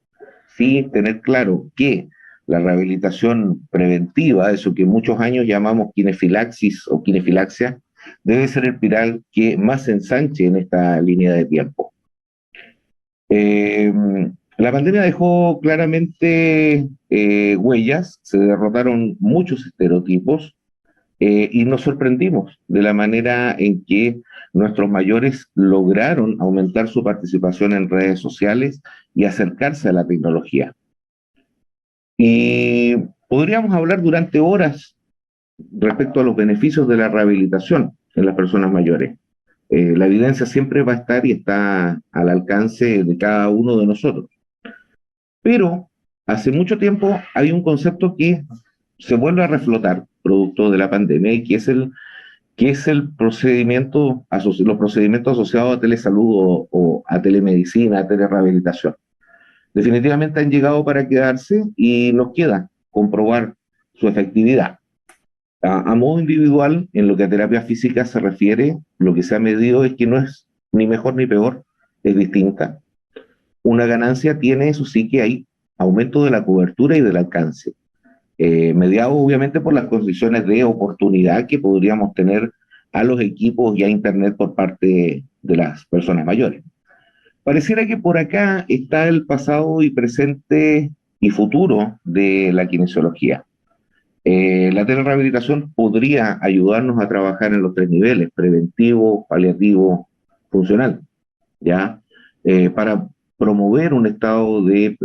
C: sí tener claro que la rehabilitación preventiva, eso que muchos años llamamos kinefilaxis o kinefilaxia, debe ser el pilar que más se ensanche en esta línea de tiempo. Eh, la pandemia dejó claramente huellas, se derrotaron muchos estereotipos y nos sorprendimos de la manera en que nuestros mayores lograron aumentar su participación en redes sociales y acercarse a la tecnología. Y podríamos hablar durante horas respecto a los beneficios de la rehabilitación en las personas mayores. La evidencia siempre va a estar y está al alcance de cada uno de nosotros. Pero hace mucho tiempo hay un concepto que se vuelve a reflotar producto de la pandemia y que es el procedimiento, los procedimientos asociados a telesalud o a telemedicina, a telerehabilitación. Definitivamente han llegado para quedarse y nos queda comprobar su efectividad. A modo individual, en lo que a terapia física se refiere, lo que se ha medido es que no es ni mejor ni peor, es distinta. Una ganancia tiene, eso sí, que hay aumento de la cobertura y del alcance, mediado obviamente por las condiciones de oportunidad que podríamos tener a los equipos y a Internet por parte de las personas mayores. Pareciera que por acá está el pasado y presente y futuro de la kinesiología. La telerehabilitación podría ayudarnos a trabajar en los tres niveles, preventivo, paliativo, funcional, ¿ya? Para promover un estado de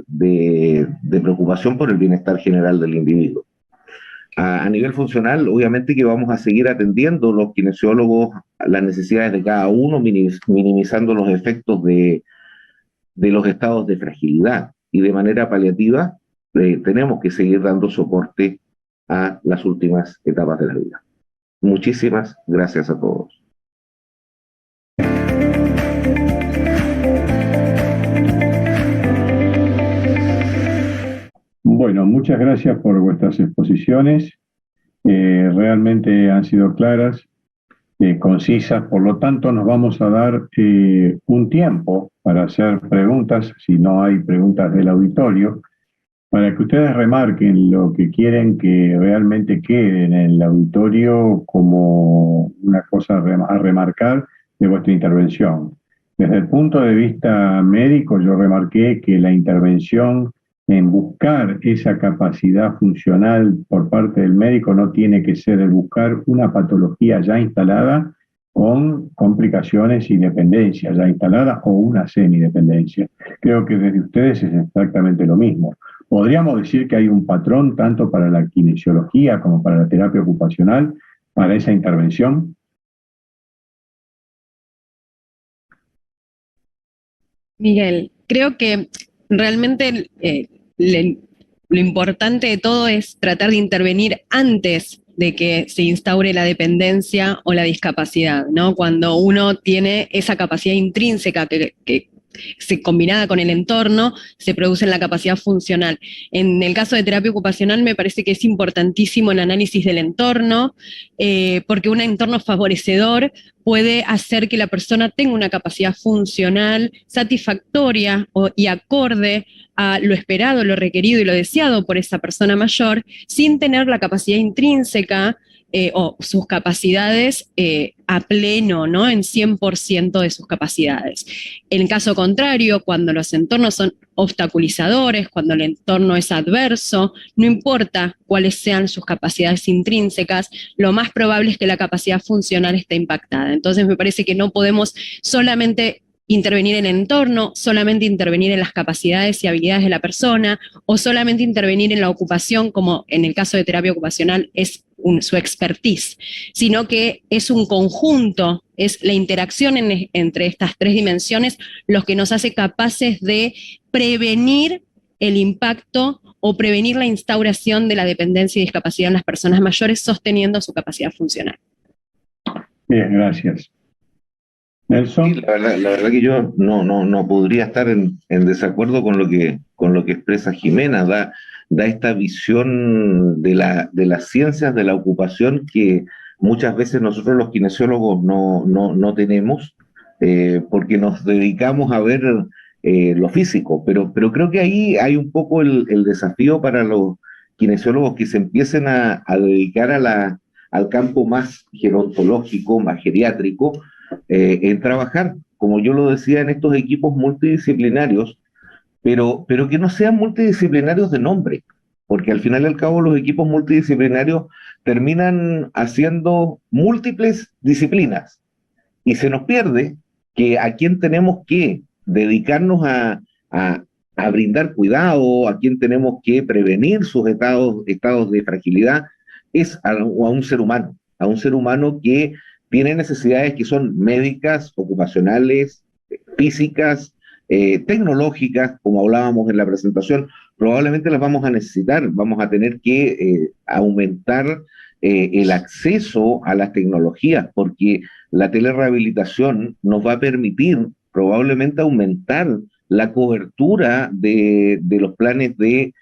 C: preocupación por el bienestar general del individuo. A nivel funcional, obviamente que vamos a seguir atendiendo los kinesiólogos las necesidades de cada uno, minimizando los efectos de los estados de fragilidad. Y de manera paliativa, tenemos que seguir dando soporte a las últimas etapas de la vida. Muchísimas gracias a todos.
A: Bueno, muchas gracias por vuestras exposiciones. Realmente han sido claras, concisas, por lo tanto nos vamos a dar un tiempo para hacer preguntas, si no hay preguntas del auditorio, para que ustedes remarquen lo que quieren que realmente quede en el auditorio como una cosa a remarcar de vuestra intervención. Desde el punto de vista médico, yo remarqué que la intervención en buscar esa capacidad funcional por parte del médico no tiene que ser el buscar una patología ya instalada con complicaciones y dependencia ya instalada o una semidependencia. Creo que desde ustedes es exactamente lo mismo. Podríamos decir que hay un patrón tanto para la kinesiología como para la terapia ocupacional para esa intervención.
B: Miguel, creo que realmente lo importante de todo es tratar de intervenir antes de que se instaure la dependencia o la discapacidad, ¿no? Cuando uno tiene esa capacidad intrínseca que se combinada con el entorno, se produce en la capacidad funcional. En el caso de terapia ocupacional me parece que es importantísimo el análisis del entorno, porque un entorno favorecedor puede hacer que la persona tenga una capacidad funcional satisfactoria y acorde a lo esperado, lo requerido y lo deseado por esa persona mayor, sin tener la capacidad intrínseca o sus capacidades a pleno, ¿no? En 100% de sus capacidades. En caso contrario, cuando los entornos son obstaculizadores, cuando el entorno es adverso, no importa cuáles sean sus capacidades intrínsecas, lo más probable es que la capacidad funcional esté impactada. Entonces me parece que no podemos solamente intervenir en el entorno, solamente intervenir en las capacidades y habilidades de la persona, o solamente intervenir en la ocupación, como en el caso de terapia ocupacional es su expertise, sino que es un conjunto, es la interacción entre estas tres dimensiones los que nos hace capaces de prevenir el impacto o prevenir la instauración de la dependencia y discapacidad en las personas mayores sosteniendo su capacidad funcional.
A: Bien, gracias. Nelson.
C: Sí, la verdad que yo no podría estar en desacuerdo con lo que expresa Jimena. da esta visión de las ciencias de la ocupación que muchas veces nosotros los kinesiólogos no tenemos, porque nos dedicamos a ver lo físico, pero creo que ahí hay un poco el desafío para los kinesiólogos que se empiecen a dedicar al campo más gerontológico, más geriátrico, en trabajar, como yo lo decía, en estos equipos multidisciplinarios, pero que no sean multidisciplinarios de nombre, porque al final y al cabo los equipos multidisciplinarios terminan haciendo múltiples disciplinas y se nos pierde que a quién tenemos que dedicarnos a brindar cuidado, a quién tenemos que prevenir sus estados de fragilidad, es a un ser humano que tiene necesidades que son médicas, ocupacionales, físicas, tecnológicas, como hablábamos en la presentación. Probablemente las vamos a necesitar, vamos a tener que aumentar el acceso a las tecnologías, porque la telerehabilitación nos va a permitir probablemente aumentar la cobertura de los planes de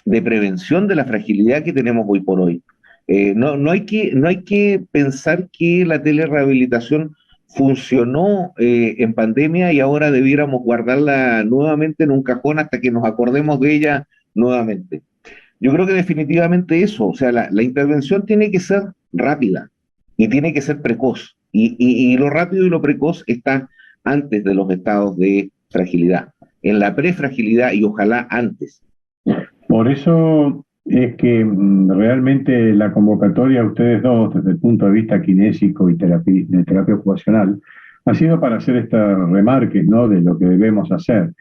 C: prevención de la fragilidad que tenemos hoy por hoy. No hay que pensar que la telerehabilitación funcionó en pandemia y ahora debiéramos guardarla nuevamente en un cajón hasta que nos acordemos de ella nuevamente. Yo creo que definitivamente eso, o sea, la intervención tiene que ser rápida y tiene que ser precoz. Y lo rápido y lo precoz está antes de los estados de fragilidad, en la prefragilidad y ojalá antes.
A: Por eso es que realmente la convocatoria a ustedes dos, desde el punto de vista kinésico y de terapia ocupacional, ha sido para hacer estos remarques, ¿no?, de lo que debemos hacer.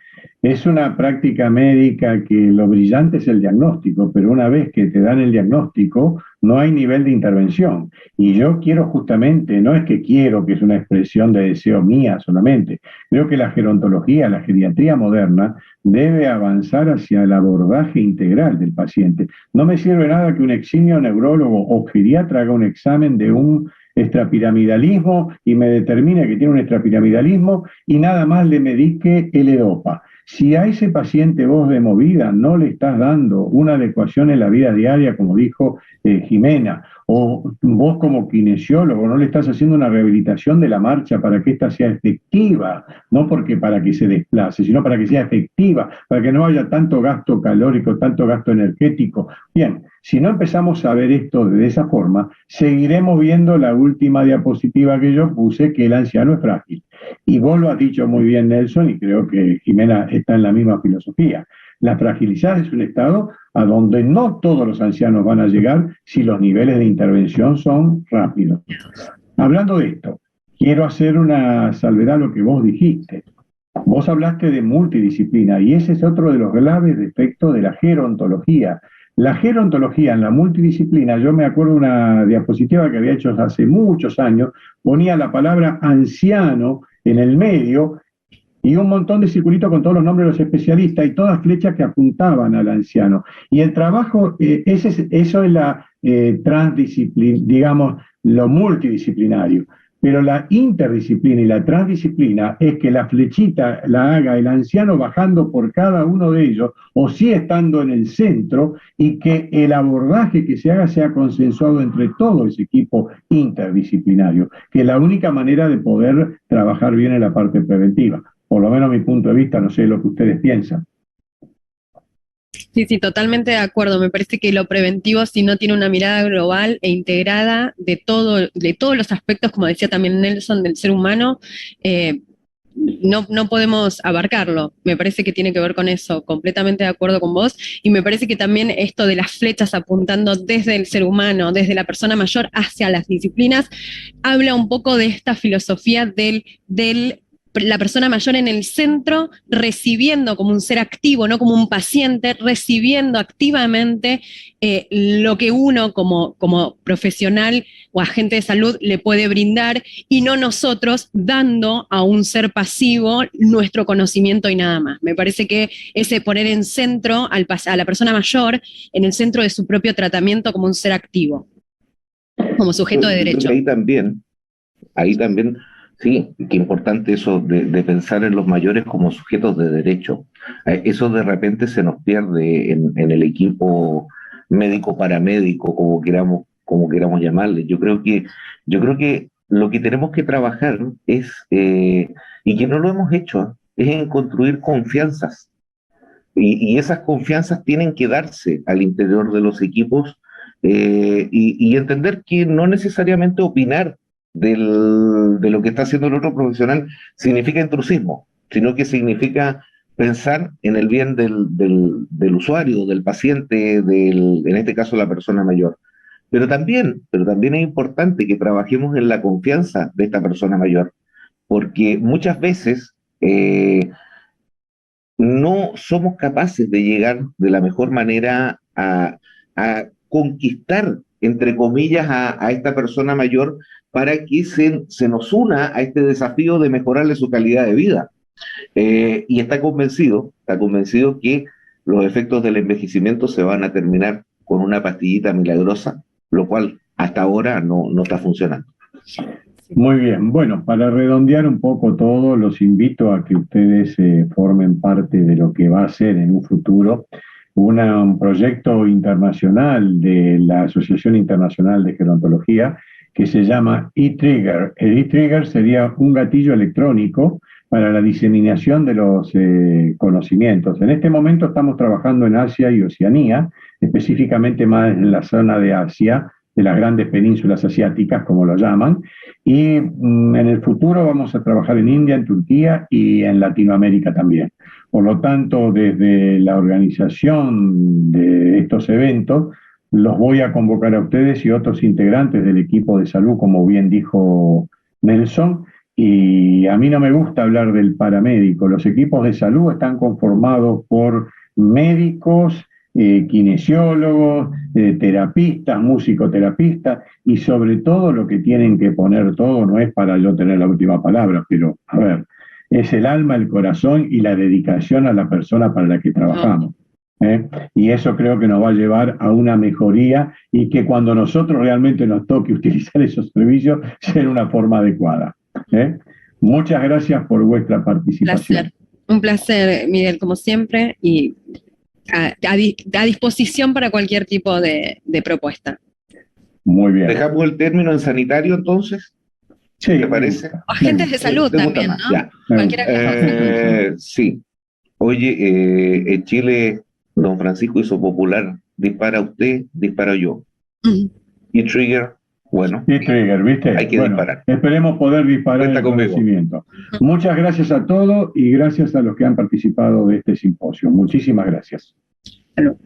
A: Es una práctica médica que lo brillante es el diagnóstico, pero una vez que te dan el diagnóstico, no hay nivel de intervención. Y yo quiero justamente, no es que quiero, que es una expresión de deseo mía solamente, creo que la gerontología, la geriatría moderna, debe avanzar hacia el abordaje integral del paciente. No me sirve nada que un eximio neurólogo o geriatra haga un examen de un extrapiramidalismo y me determine que tiene un extrapiramidalismo y nada más le medique el EDOPA. Si a ese paciente vos de movida no le estás dando una adecuación en la vida diaria, como dijo Jimena, o vos como kinesiólogo no le estás haciendo una rehabilitación de la marcha para que ésta sea efectiva, no porque para que se desplace, sino para que sea efectiva, para que no haya tanto gasto calórico, tanto gasto energético. Bien, si no empezamos a ver esto de esa forma, seguiremos viendo la última diapositiva que yo puse, que el anciano es frágil. Y vos lo has dicho muy bien, Nelson, y creo que Jimena está en la misma filosofía. La fragilidad es un estado a donde no todos los ancianos van a llegar si los niveles de intervención son rápidos. Hablando de esto, quiero hacer una salvedad a lo que vos dijiste. Vos hablaste de multidisciplina y ese es otro de los graves defectos de la gerontología. La gerontología en la multidisciplina, yo me acuerdo de una diapositiva que había hecho hace muchos años, ponía la palabra anciano en el medio y un montón de circulitos con todos los nombres de los especialistas y todas flechas que apuntaban al anciano. Y el trabajo, eso es la transdisciplina, digamos, lo multidisciplinario. Pero la interdisciplina y la transdisciplina es que la flechita la haga el anciano bajando por cada uno de ellos, o sí estando en el centro, y que el abordaje que se haga sea consensuado entre todo ese equipo interdisciplinario, que es la única manera de poder trabajar bien en la parte preventiva. Por lo menos mi punto de vista, no sé lo que ustedes piensan.
B: Sí, totalmente de acuerdo. Me parece que lo preventivo, si no tiene una mirada global e integrada de todos los aspectos, como decía también Nelson, del ser humano, no podemos abarcarlo. Me parece que tiene que ver con eso, completamente de acuerdo con vos, y me parece que también esto de las flechas apuntando desde el ser humano, desde la persona mayor hacia las disciplinas, habla un poco de esta filosofía la persona mayor en el centro, recibiendo como un ser activo, no como un paciente, recibiendo activamente lo que uno como profesional o agente de salud le puede brindar, y no nosotros dando a un ser pasivo nuestro conocimiento y nada más. Me parece que ese poner en centro a la persona mayor, en el centro de su propio tratamiento como un ser activo, como sujeto de derecho.
C: Ahí también Sí, qué importante eso de pensar en los mayores como sujetos de derecho. Eso de repente se nos pierde en el equipo médico-paramédico, como queramos llamarle. Yo creo que lo que tenemos que trabajar es, y que no lo hemos hecho, es en construir confianzas. Y esas confianzas tienen que darse al interior de los equipos, y entender que no necesariamente opinar de lo que está haciendo el otro profesional significa intrusismo, sino que significa pensar en el bien del usuario, del paciente, en este caso la persona mayor. Pero también es importante que trabajemos en la confianza de esta persona mayor, porque muchas veces no somos capaces de llegar de la mejor manera a conquistar, entre comillas, a esta persona mayor para que se nos una a este desafío de mejorarle su calidad de vida. Y está convencido que los efectos del envejecimiento se van a terminar con una pastillita milagrosa, lo cual hasta ahora no está funcionando.
A: Muy bien, bueno, para redondear un poco todo, los invito a que ustedes formen parte de lo que va a ser en un futuro un proyecto internacional de la Asociación Internacional de Gerontología que se llama eTrigger. El eTrigger sería un gatillo electrónico para la diseminación de los conocimientos. En este momento estamos trabajando en Asia y Oceanía, específicamente más en la zona de Asia, de las grandes penínsulas asiáticas, como lo llaman, y en el futuro vamos a trabajar en India, en Turquía y en Latinoamérica también. Por lo tanto, desde la organización de estos eventos, los voy a convocar a ustedes y otros integrantes del equipo de salud, como bien dijo Nelson, y a mí no me gusta hablar del paramédico. Los equipos de salud están conformados por médicos, kinesiólogos, terapistas, musicoterapistas, y sobre todo lo que tienen que poner todo, no es para yo tener la última palabra, pero a ver, es el alma, el corazón y la dedicación a la persona para la que trabajamos. Y eso creo que nos va a llevar a una mejoría y que cuando nosotros realmente nos toque utilizar esos servicios sea una forma adecuada. Muchas gracias por vuestra participación.
B: Un placer, Miguel, como siempre, y a disposición para cualquier tipo de propuesta.
A: Muy bien.
C: ¿Dejamos el término en sanitario entonces?
A: Sí.
C: ¿Te parece?
B: Agentes de salud también, ¿no?
C: Ya.
B: Cualquiera.
C: Sí. Oye, en Chile, don Francisco hizo popular, dispara usted, disparo yo. Y Trigger, bueno,
A: y Trigger, ¿viste?
C: Hay que disparar.
A: Esperemos poder disparar el conocimiento. Muchas gracias a todos y gracias a los que han participado de este simposio. Muchísimas gracias.
B: Salud.